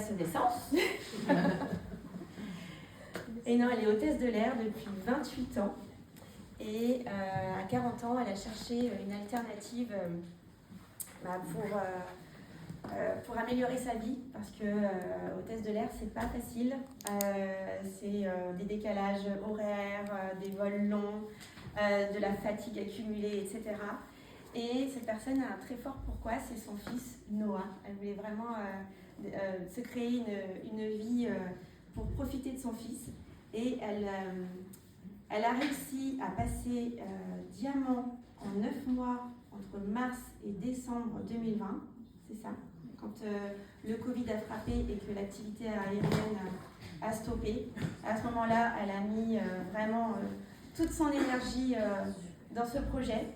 sa naissance. Et non, elle est hôtesse de l'air depuis 28 ans. Et à 40 ans, elle a cherché une alternative pour améliorer sa vie. Parce que hôtesse de l'air, c'est pas facile. C'est des décalages horaires, des vols longs, de la fatigue accumulée, etc. Et cette personne a un très fort pourquoi, c'est son fils Noah. Elle voulait vraiment se créer une vie pour profiter de son fils. Et elle a réussi à passer diamant en 9 mois entre mars et décembre 2020, c'est ça, quand le Covid a frappé et que l'activité aérienne a stoppé. À ce moment-là, elle a mis vraiment toute son énergie dans ce projet.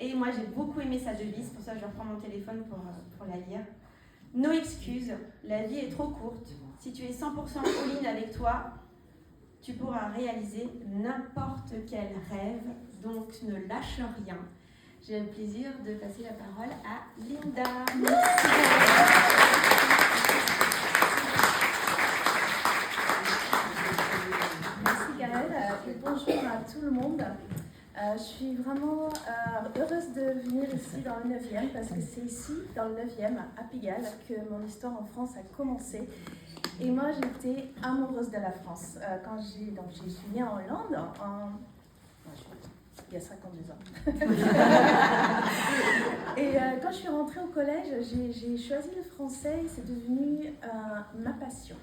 Et moi, j'ai beaucoup aimé sa devise, c'est pour ça que je reprends mon téléphone pour la lire. No excuses, la vie est trop courte. Si tu es 100% all-in avec toi, tu pourras réaliser n'importe quel rêve, donc ne lâche rien. J'ai le plaisir de passer la parole à Linda. Merci Gaëlle et bonjour à tout le monde. Je suis vraiment heureuse de venir ici dans le 9e parce que c'est ici, dans le 9e, à Pigalle, que mon histoire en France a commencé. Et moi, j'étais amoureuse de la France. Je suis née en Hollande il y a 52 ans. Et quand je suis rentrée au collège, j'ai choisi le français et c'est devenu ma passion.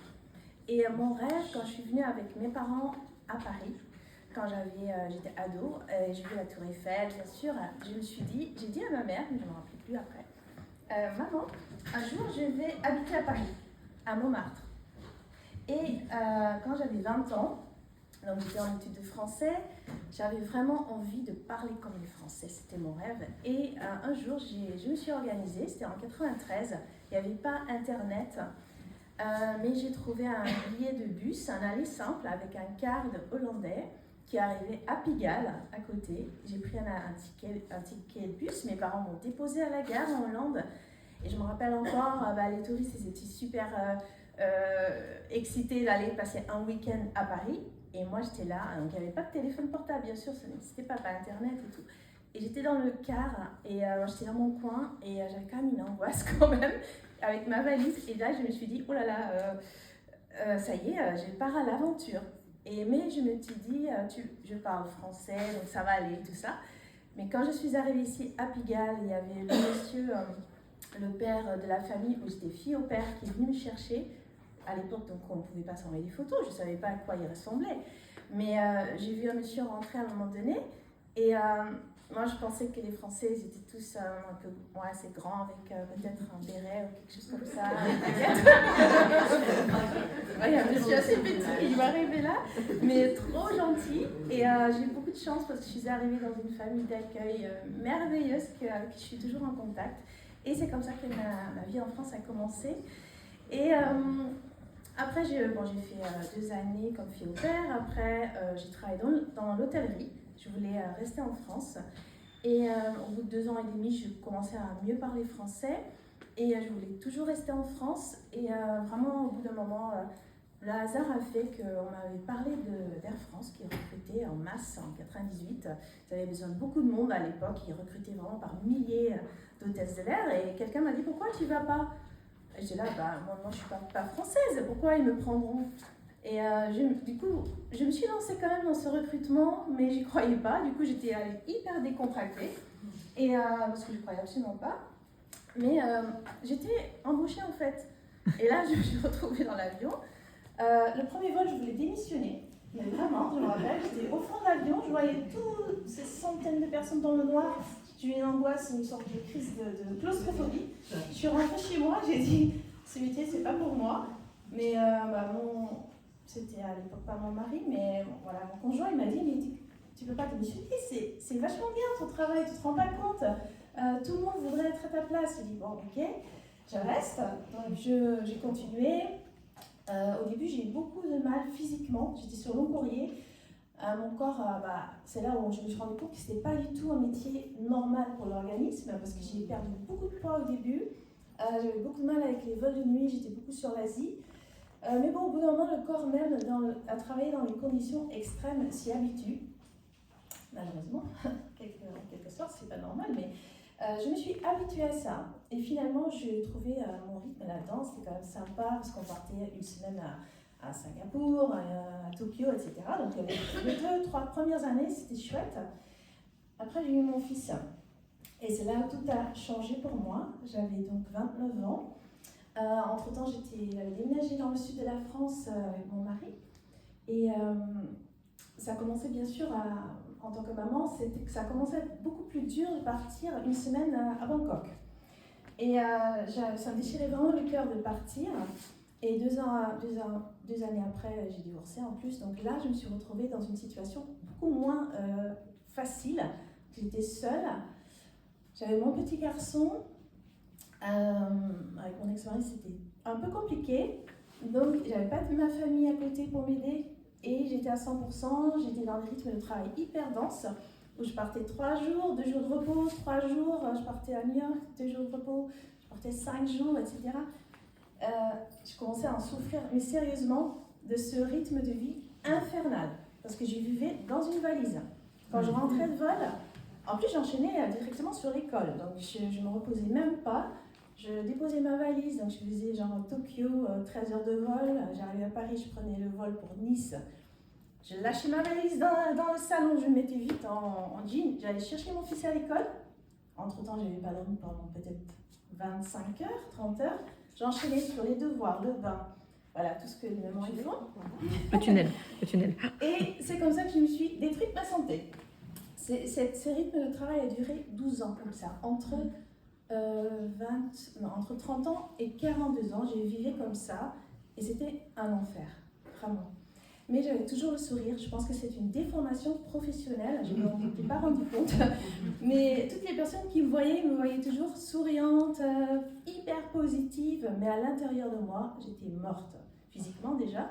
Et mon rêve, quand je suis venue avec mes parents à Paris, quand j'étais ado, j'ai vu la Tour Eiffel, bien sûr, j'ai dit à ma mère, mais je ne me rappelle plus après, maman, un jour je vais habiter à Paris, à Montmartre. Et quand j'avais 20 ans, donc j'étais en études de français, j'avais vraiment envie de parler comme les Français, c'était mon rêve. Et un jour, je me suis organisée, c'était en 93, il n'y avait pas Internet, mais j'ai trouvé un billet de bus, un aller simple avec un car de hollandais qui arrivait à Pigalle, à côté. J'ai pris un ticket de bus, mes parents m'ont déposé à la gare en Hollande. Et je me rappelle encore, les touristes, ils étaient super excités d'aller passer un week-end à Paris. Et moi, j'étais là, donc il n'y avait pas de téléphone portable, bien sûr, ça n'existait pas Internet et tout. Et j'étais dans le car, et j'étais dans mon coin, et j'avais quand même une angoisse quand même, avec ma valise. Et là, je me suis dit, oh là là, ça y est, je pars à l'aventure. Mais je me suis dit, je parle français, donc ça va aller, tout ça. Mais quand je suis arrivée ici à Pigalle, il y avait le monsieur, le père de la famille, où j'étais fille au père, qui est venu me chercher. À l'époque, donc on ne pouvait pas s'envoyer des photos, je ne savais pas à quoi il ressemblait. Mais j'ai vu un monsieur rentrer à un moment donné, et moi je pensais que les Français, ils étaient tous un peu assez grands, avec peut-être un béret ou quelque chose comme ça. Il y a un monsieur assez petit, il va arriver là, mais trop gentil. Et j'ai eu beaucoup de chance parce que je suis arrivée dans une famille d'accueil merveilleuse avec qui je suis toujours en contact. Et c'est comme ça que ma vie en France a commencé. Et après, j'ai fait 2 années comme fille au père. Après, j'ai travaillé dans l'hôtellerie. Je voulais rester en France. Et au bout de 2 ans et demi, je commençais à mieux parler français. Et je voulais toujours rester en France. Et vraiment, au bout d'un moment, le hasard a fait qu'on m'avait parlé d'Air France, qui recrutait en masse en 98. Ils avaient besoin de beaucoup de monde à l'époque. Ils recrutaient vraiment par milliers d'hôtesses de l'air. Et quelqu'un m'a dit, pourquoi tu ne vas pas ? Et j'étais là, moi je ne suis pas française, pourquoi ils me prendront ? Et du coup, je me suis lancée quand même dans ce recrutement, mais j'y croyais pas. Du coup, j'étais hyper décontractée, parce que je ne croyais absolument pas. Mais j'étais embauchée en fait. Et là, je me suis retrouvée dans l'avion. Le premier vol, je voulais démissionner. Mais vraiment, je me rappelle, j'étais au fond de l'avion, je voyais toutes ces centaines de personnes dans le noir. J'ai eu une angoisse, une sorte de crise de claustrophobie. Je suis rentrée chez moi, j'ai dit, ce métier, c'est pas pour moi. Mais c'était à l'époque pas mon mari, mais voilà, mon conjoint, il m'a dit, mais tu peux pas démissionner, c'est vachement bien ton travail, tu te rends pas compte. Tout le monde voudrait être à ta place. J'ai dit, bon, ok, je reste. Donc j'ai continué. Au début, j'ai eu beaucoup de mal physiquement, j'étais sur long courrier. Mon corps, c'est là où je me suis rendu compte que ce n'était pas du tout un métier normal pour l'organisme, parce que j'ai perdu beaucoup de poids au début. J'avais beaucoup de mal avec les vols de nuit, j'étais beaucoup sur l'Asie. Mais bon, au bout d'un moment, le corps même, à travailler dans des conditions extrêmes, s'y habitue. Malheureusement, en quelque sorte, c'est pas normal, mais je me suis habituée à ça. Et finalement, j'ai trouvé mon rythme là-dedans. C'était quand même sympa parce qu'on partait une semaine à Singapour, à Tokyo, etc. Donc les 2-3 premières années, c'était chouette. Après, j'ai eu mon fils. Et c'est là où tout a changé pour moi. J'avais donc 29 ans. Entre-temps, j'avais déménagé dans le sud de la France avec mon mari. Et ça a commencé bien sûr, en tant que maman, ça a commencé à être beaucoup plus dur de partir une semaine à Bangkok. Et ça me déchirait vraiment le cœur de partir. Et 2 années après, j'ai divorcé en plus. Donc là, je me suis retrouvée dans une situation beaucoup moins facile. J'étais seule. J'avais mon petit garçon. Avec mon ex-mari, c'était un peu compliqué. Donc, j'avais pas ma famille à côté pour m'aider. Et j'étais à 100%. J'étais dans des rythmes de travail hyper denses. Où je partais 3 jours, 2 jours de repos, 3 jours. Je partais à New York, 2 jours de repos. Je partais 5 jours, etc. Je commençais à en souffrir, mais sérieusement, de ce rythme de vie infernal. Parce que je vivais dans une valise. Quand je rentrais de vol, en plus j'enchaînais directement sur l'école. Donc je ne me reposais même pas. Je déposais ma valise, donc je faisais genre Tokyo, 13 heures de vol. J'arrivais à Paris, je prenais le vol pour Nice. Je lâchais ma valise dans le salon, je me mettais vite en jean. J'allais chercher mon fils à l'école. Entre-temps, je n'avais pas dormi pendant peut-être 25 heures, 30 heures. J'enchaînais sur les devoirs, le bain, voilà, tout ce que les mamans y font. Le tunnel. Et c'est comme ça que je me suis détruite ma santé. Ce rythme de travail a duré 12 ans comme ça. Entre 30 ans et 42 ans, j'ai vécu comme ça. Et c'était un enfer, vraiment. Mais j'avais toujours le sourire. Je pense que c'est une déformation professionnelle. Je ne m'en étais pas rendu compte. Mais toutes les personnes qui me voyaient toujours souriante, hyper positive. Mais à l'intérieur de moi, j'étais morte. Physiquement déjà,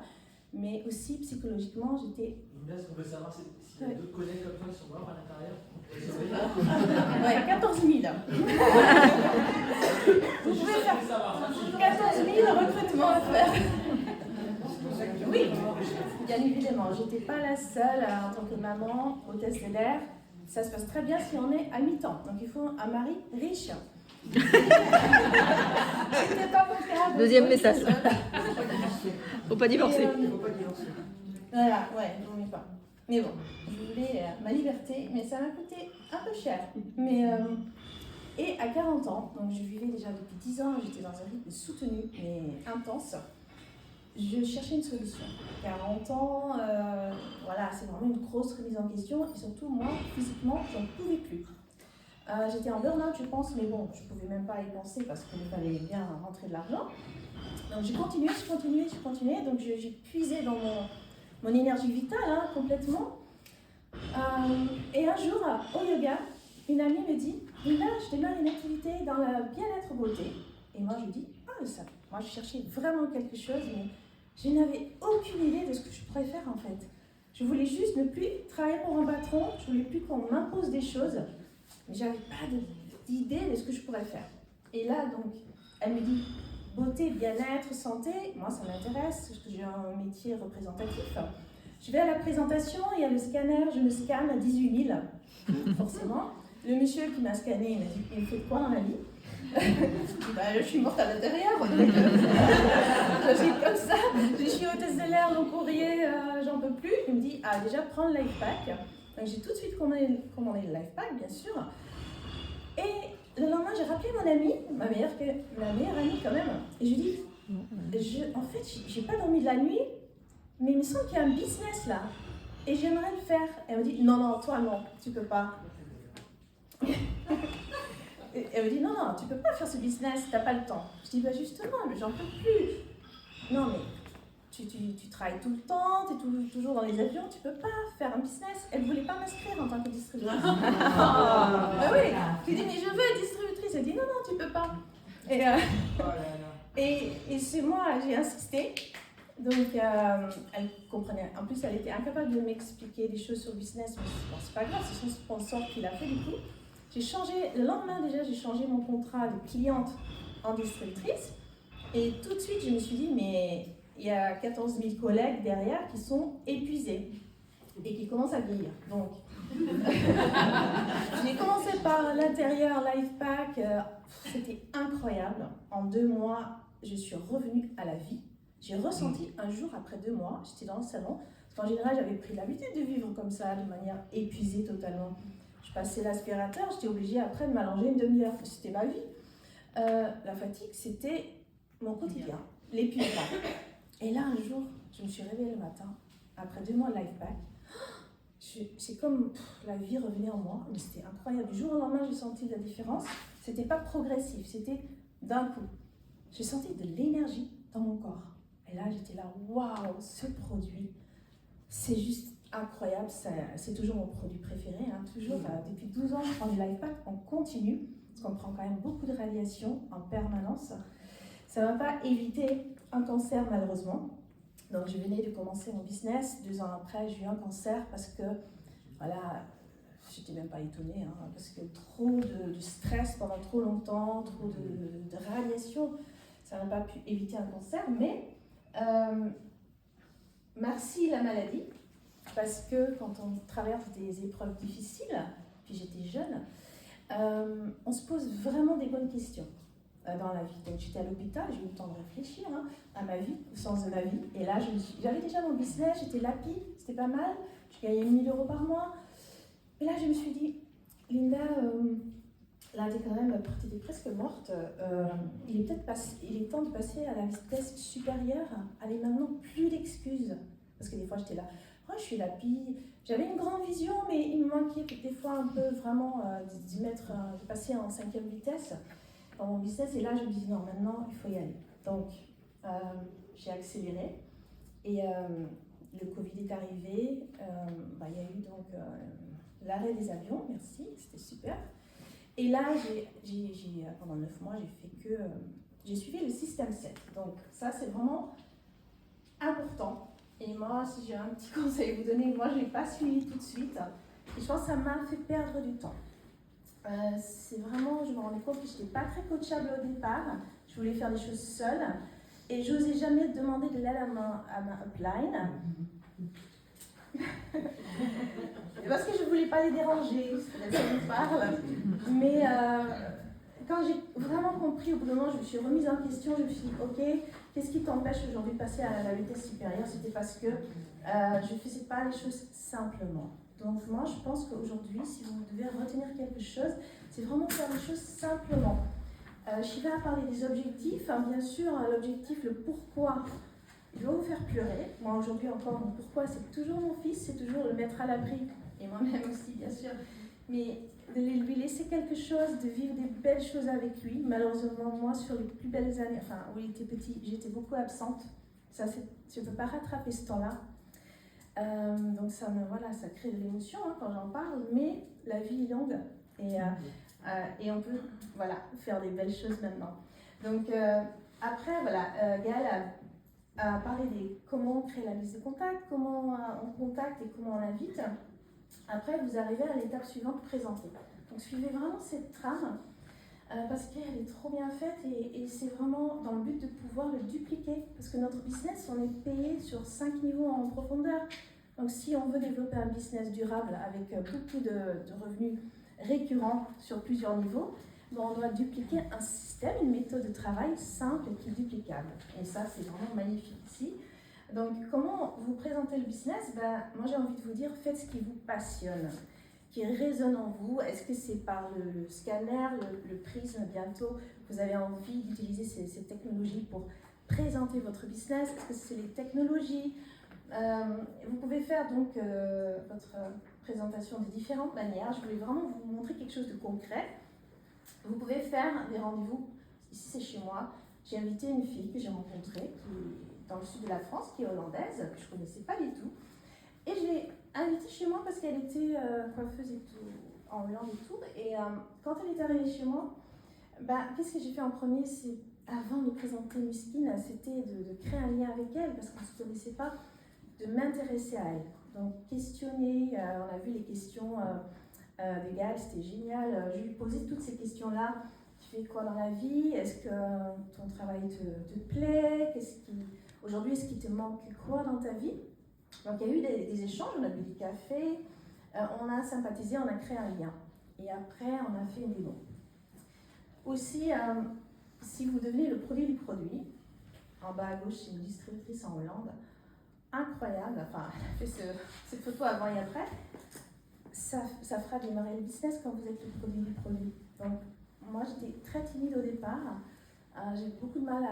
mais aussi psychologiquement, j'étais... Là, ce qu'on peut savoir, c'est s'il y a d'autres collègues comme toi qui sont morts à l'intérieur. Ouais, 14 000. Vous pouvez faire 14 000 recrutements à faire. Oui, bien évidemment, j'étais pas la seule en tant que maman, hôtesse de l'air. Ça se passe très bien si on est à mi-temps. Donc il faut un mari riche. C'était pas mon cas. Deuxième message. Faut pas divorcer. Voilà, ouais, j'en ai pas. Mais bon, je voulais ma liberté, mais ça m'a coûté un peu cher. Et à 40 ans, donc je vivais déjà depuis 10 ans, j'étais dans un rythme soutenu, mais intense. Je cherchais une solution. 40 ans, voilà, c'est vraiment une grosse remise en question. Et surtout, moi, physiquement, j'en pouvais plus. J'étais en burn-out, je pense, mais bon, je ne pouvais même pas y penser parce qu'il fallait bien rentrer de l'argent. Donc j'ai continué. Donc j'ai puisé dans mon énergie vitale, complètement. Et un jour, au yoga, une amie me dit « Linda, je démarre une activité dans la bien-être beauté. » Et moi, je dis « Ah, ça, moi, je cherchais vraiment quelque chose, mais je n'avais aucune idée de ce que je pourrais faire, en fait. Je voulais juste ne plus travailler pour un patron, je voulais plus qu'on m'impose des choses, mais je n'avais pas d'idée de ce que je pourrais faire. Et là, donc, elle me dit « Beauté, bien-être, santé, moi, ça m'intéresse, parce que j'ai un métier représentatif. » Je vais à la présentation, il y a le scanner, je me scanne à 18 000, forcément. Le monsieur qui m'a scanné, il m'a dit « Il fait quoi dans la vie ?» Je suis morte à l'intérieur. Je suis comme ça. Je suis hôtesse de l'air, mon courrier, j'en peux plus. Il me dit déjà prends le life pack. Donc j'ai tout de suite commandé le life pack, bien sûr. Et le lendemain, j'ai rappelé mon amie, ma meilleure amie quand même. Et je lui dis en fait, j'ai pas dormi de la nuit, mais il me semble qu'il y a un business là. Et j'aimerais le faire. Elle me dit non, toi non, tu peux pas. Et elle me dit non, tu peux pas faire ce business, t'as pas le temps. Je dis justement, mais j'en peux plus. Non mais tu travailles tout le temps, t'es toujours dans les avions, tu peux pas faire un business. Elle voulait pas m'inscrire en tant que distributrice. Oui, je lui dis mais je veux être distributrice. Elle dit non, tu peux pas. Et c'est moi, j'ai insisté. Donc elle comprenait. En plus, elle était incapable de m'expliquer des choses sur le business. Mais bon, c'est pas grave, c'est son sponsor qui l'a fait du coup. Le lendemain déjà, j'ai changé mon contrat de cliente en distributrice. Et tout de suite, je me suis dit, mais il y a 14 000 collègues derrière qui sont épuisés et qui commencent à vieillir. Donc, j'ai commencé par l'intérieur LifePack. C'était incroyable. En 2 mois, je suis revenue à la vie. J'ai ressenti un jour, après 2 mois, j'étais dans le salon. Parce qu'en général, j'avais pris l'habitude de vivre comme ça, de manière épuisée totalement. Je passais l'aspirateur, j'étais obligée après de m'allonger une demi-heure. C'était ma vie. La fatigue, c'était mon quotidien, l'épuisement. Et là, un jour, je me suis réveillée le matin, après 2 mois de LifePack. C'est comme la vie revenait en moi, mais c'était incroyable. Du jour au lendemain, j'ai senti la différence. C'était pas progressif, c'était d'un coup. J'ai senti de l'énergie dans mon corps. Et là, j'étais là, waouh, ce produit, c'est juste incroyable. C'est toujours mon produit préféré. Hein. Toujours, depuis 12 ans, je prends du LifePack en continu, parce qu'on prend quand même beaucoup de radiation en permanence. Ça ne m'a pas évité un cancer, malheureusement. Donc, je venais de commencer mon business. 2 ans après, j'ai eu un cancer parce que, voilà, je n'étais même pas étonnée, hein, parce que trop de stress pendant trop longtemps, trop de radiation, ça n'a pas pu éviter un cancer. Mais merci la maladie, parce que quand on traverse des épreuves difficiles, puis j'étais jeune, on se pose vraiment des bonnes questions dans la vie. Donc j'étais à l'hôpital, j'ai eu le temps de réfléchir à ma vie, au sens de ma vie. Et là, j'avais déjà mon business, j'étais happy, c'était pas mal. Je gagnais 1 000 € par mois. Et là, je me suis dit, Linda, là, t'es quand même, t'étais presque morte. Il est temps de passer à la vitesse supérieure. Allez, maintenant, plus d'excuses. Parce que des fois, j'étais là, oh, je suis happy. J'avais une grande vision, mais il me manquait des fois un peu vraiment de passer en 5e vitesse dans mon business. Et là, je me dis, non, maintenant, il faut y aller. Donc, j'ai accéléré. Et le Covid est arrivé. Il y a eu donc l'arrêt des avions, merci, c'était super. Et là, pendant 9 mois, j'ai suivi le système 7. Donc, ça, c'est vraiment important. Et moi, si j'ai un petit conseil à vous donner, moi, je ne l'ai pas suivi tout de suite. Et je pense que ça m'a fait perdre du temps. C'est vraiment, je me rendais compte que je n'étais pas très coachable au départ. Je voulais faire les choses seule. Et je n'osais jamais demander de l'aide à ma upline. Parce que je ne voulais pas les déranger, ça me parle. Mais quand j'ai vraiment compris, au bout d'un moment, je me suis remise en question. Je me suis dit, ok, qu'est-ce qui t'empêche aujourd'hui de passer à la vitesse supérieure? C'était parce que je ne faisais pas les choses simplement. Donc moi, je pense qu'aujourd'hui, si vous devez retenir quelque chose, c'est vraiment faire les choses simplement. Shiva a parlé des objectifs. Bien sûr, l'objectif, le pourquoi, il doit vous faire pleurer. Moi, aujourd'hui encore, mon pourquoi, c'est toujours mon fils, c'est toujours le mettre à l'abri. Et moi-même aussi, bien sûr. Mais de lui laisser quelque chose, de vivre des belles choses avec lui. Malheureusement, moi, sur les plus belles années, où il était petit, j'étais beaucoup absente. Je ne peux pas rattraper ce temps-là. Donc ça crée de l'émotion quand j'en parle, mais la vie est longue et on peut faire des belles choses maintenant. Donc après, Gaëlle a parlé de comment on crée la liste de contacts, comment on contacte et comment on invite. Après, vous arrivez à l'étape suivante, présenter. Donc suivez vraiment cette trame parce qu'elle est trop bien faite et c'est vraiment dans le but de pouvoir le dupliquer. Parce que notre business, on est payé sur 5 niveaux en profondeur. Donc si on veut développer un business durable avec beaucoup de revenus récurrents sur plusieurs niveaux, on doit dupliquer un système, une méthode de travail simple qui est duplicable. Et ça, c'est vraiment magnifique ici. Donc, comment vous présentez le business? Moi, j'ai envie de vous dire, faites ce qui vous passionne, qui résonne en vous. Est-ce que c'est par le scanner, le prisme bientôt? Vous avez envie d'utiliser ces technologies pour présenter votre business? Est-ce que c'est les technologies? Vous pouvez faire donc votre présentation de différentes manières. Je voulais vraiment vous montrer quelque chose de concret. Vous pouvez faire des rendez-vous. Ici, c'est chez moi. J'ai invité une fille que j'ai rencontrée qui est dans le sud de la France, qui est hollandaise, que je ne connaissais pas du tout. Et je l'ai invitée chez moi parce qu'elle était coiffeuse et tout, en Hollande et tout. Et quand elle est arrivée chez moi, qu'est-ce que j'ai fait en premier? C'est, avant de présenter Muskine, c'était de créer un lien avec elle parce qu'on ne se connaissait pas, de m'intéresser à elle. Donc, questionner, on a vu les questions de Gaëlle, c'était génial. Je lui posais toutes ces questions-là tu fais quoi dans la vie? Est-ce que ton travail te plaît? Aujourd'hui, est-ce qu'il te manque quoi dans ta vie? Donc il y a eu des échanges, on a bu du café, on a sympathisé, on a créé un lien. Et après, on a fait une démo. Aussi, si vous devenez le produit du produit, en bas à gauche, c'est une distributrice en Hollande, incroyable, enfin, elle a fait cette photo avant et après, ça fera démarrer le business quand vous êtes le produit du produit. Donc, moi, j'étais très timide au départ, j'ai beaucoup de mal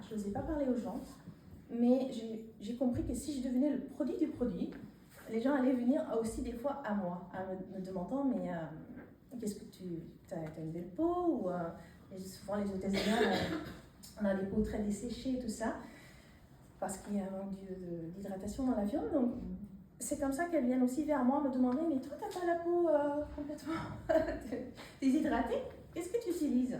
je n'osais pas parler aux gens, mais j'ai compris que si je devenais le produit du produit, les gens allaient venir aussi des fois à moi, me demandant, mais qu'est-ce que tu as une belle peau ou souvent les hôtesses de l'air, on a des peaux très desséchées et tout ça, parce qu'il y a un manque d'hydratation dans l'avion. Donc c'est comme ça qu'elles viennent aussi vers moi me demander, mais toi t'as pas la peau complètement déshydratée, qu'est-ce que tu utilises?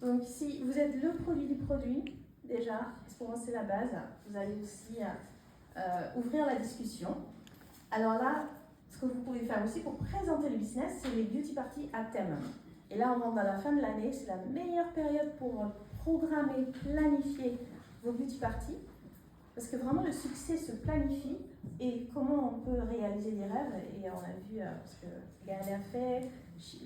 Donc si vous êtes le produit du produit, déjà, pour moi c'est la base, vous allez aussi ouvrir la discussion. Alors là, ce que vous pouvez faire aussi pour présenter le business, c'est les beauty parties à thème. Et là, on rentre dans la fin de l'année, c'est la meilleure période pour programmer, planifier vos beauty parties. Parce que vraiment, le succès se planifie et comment on peut réaliser des rêves. Et on a vu, parce que Gaëlle a fait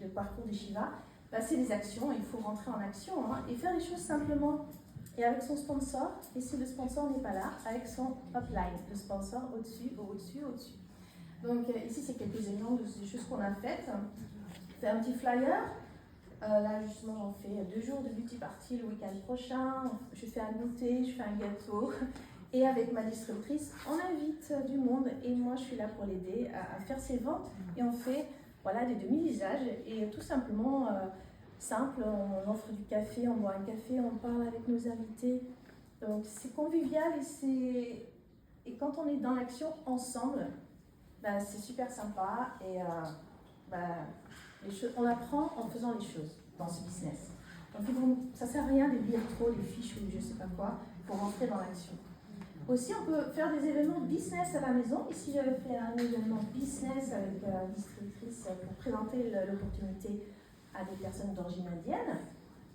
le parcours de Shiva, bah, c'est des actions, il faut rentrer en action et faire les choses simplement. Et avec son sponsor, et si le sponsor n'est pas là, avec son upline, le sponsor au-dessus, au-dessus, au-dessus. Donc ici, c'est quelques exemples des choses qu'on a faites. C'est un petit flyer. Là, justement, j'en fais 2 jours de beauty party le week-end prochain. Je fais un goûter, je fais un gâteau. Et avec ma distributrice, on invite du monde. Et moi, je suis là pour l'aider à faire ses ventes. Et on fait des demi-visages. Et tout simplement, simple, on offre du café, on boit un café, on parle avec nos invités. Donc, c'est convivial et quand on est dans l'action ensemble, c'est super sympa. Et on apprend en faisant les choses dans ce business. Donc ça ne sert à rien de lire trop les fiches ou je ne sais pas quoi pour rentrer dans l'action. Aussi, on peut faire des événements business à la maison. Ici, j'avais fait un événement business avec une distributrice pour présenter l'opportunité à des personnes d'origine indienne.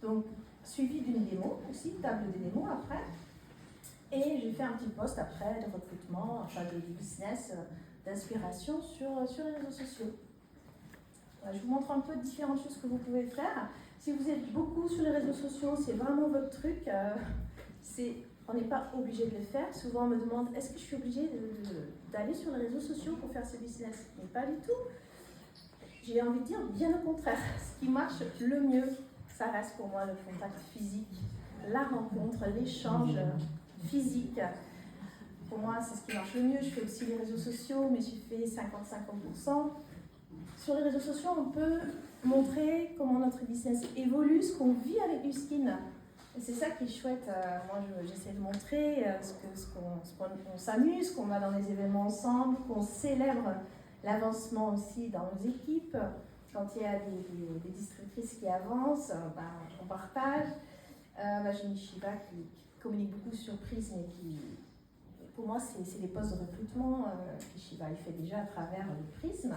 Donc, suivi d'une démo aussi, table de démo après. Et j'ai fait un petit post après de recrutement, enfin de business, d'inspiration sur les réseaux sociaux. Je vous montre un peu différentes choses que vous pouvez faire. Si vous êtes beaucoup sur les réseaux sociaux, c'est vraiment votre truc. On n'est pas obligé de le faire. Souvent, on me demande, est-ce que je suis obligée d'aller sur les réseaux sociaux pour faire ce business? Mais pas du tout. J'ai envie de dire bien au contraire. Ce qui marche le mieux, ça reste pour moi le contact physique, la rencontre, l'échange physique. Pour moi, c'est ce qui marche le mieux. Je fais aussi les réseaux sociaux, mais j'ai fait 50-50%. Sur les réseaux sociaux, on peut montrer comment notre business évolue, ce qu'on vit avec Uskin. Et c'est ça qui est chouette. Moi, j'essaie de montrer qu'on s'amuse, qu'on va dans les événements ensemble, qu'on célèbre l'avancement aussi dans nos équipes. Quand il y a des distributrices qui avancent, on partage. J'ai une Shiva qui communique beaucoup sur Prism et qui, pour moi, c'est des postes de recrutement que Shiva fait déjà à travers le Prism.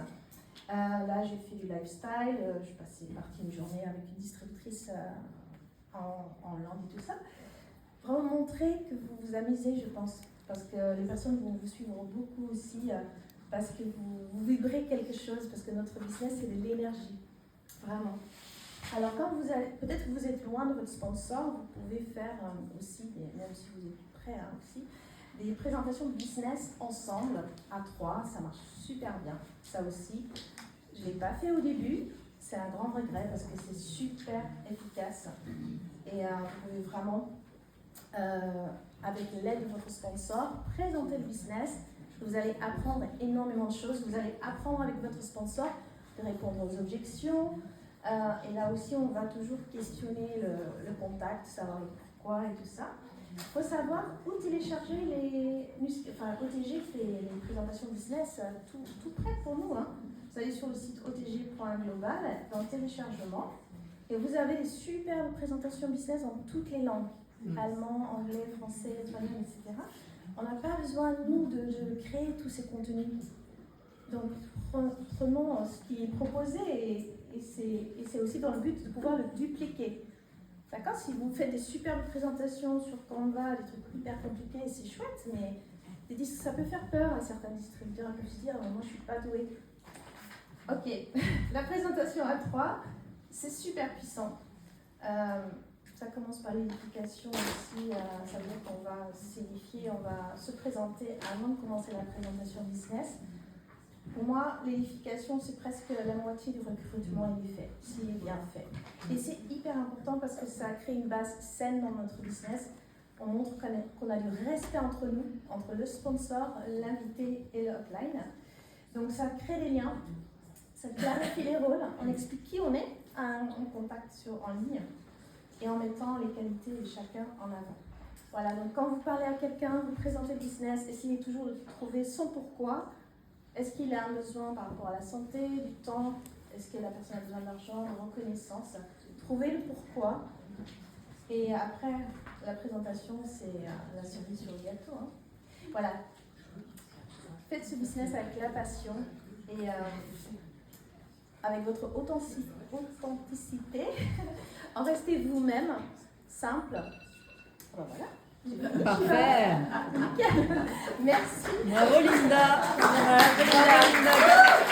Là, j'ai fait du lifestyle, je passais partie une journée avec une distributrice en Hollande et tout ça. Vraiment montrer que vous vous amusez, je pense, parce que les personnes vont vous suivre beaucoup aussi, parce que vous vibrez quelque chose, parce que notre business, c'est de l'énergie, vraiment. Alors, quand peut-être que vous êtes loin de votre sponsor, vous pouvez faire aussi, même si vous êtes prêt aussi, des présentations de business ensemble, à 3, ça marche super bien. Ça aussi, je ne l'ai pas fait au début, c'est un grand regret parce que c'est super efficace. Et vous pouvez vraiment, avec l'aide de votre sponsor, présenter le business. Vous allez apprendre énormément de choses. Vous allez apprendre avec votre sponsor de répondre aux objections. Et là aussi, on va toujours questionner le contact, savoir le pourquoi et tout ça. Il faut savoir où télécharger OTG fait les présentations business tout prêt pour nous. Vous allez sur le site otg.global dans le téléchargement et vous avez des superbes présentations business dans toutes les langues. Allemand, anglais, français, espagnol, etc. On n'a pas besoin, nous, de créer tous ces contenus. Donc, prenons ce qui est proposé et c'est aussi dans le but de pouvoir le dupliquer. D'accord? Si vous faites des superbes présentations sur Canva, des trucs hyper compliqués, c'est chouette, mais ça peut faire peur à certains distributeurs. Ils peuvent se dire, moi je suis pas douée. Ok, la présentation à 3, c'est super puissant. Ça commence par l'édification aussi, ça veut dire qu'on va s'édifier, on va se présenter avant de commencer la présentation business. Pour moi, l'édification, c'est presque la moitié du recrutement, il est fait, s'il est bien fait. Et c'est hyper important parce que ça crée une base saine dans notre business. On montre qu'on a du respect entre nous, entre le sponsor, l'invité et le upline. Donc ça crée des liens, ça clarifie les rôles, on explique qui on est, en contact en ligne, et en mettant les qualités de chacun en avant. Voilà, donc quand vous parlez à quelqu'un, vous présentez le business, essayez toujours de trouver son pourquoi. Est-ce qu'il a un besoin par rapport à la santé, du temps? Est-ce que la personne a besoin d'argent, de reconnaissance? Trouvez le pourquoi. Et après, la présentation, c'est la cerise sur le gâteau. Hein. Voilà. Faites ce business avec la passion et avec votre authenticité. En restez vous-même, simple. Ben voilà. Parfait. Merci. Bravo Linda. Bravo Linda.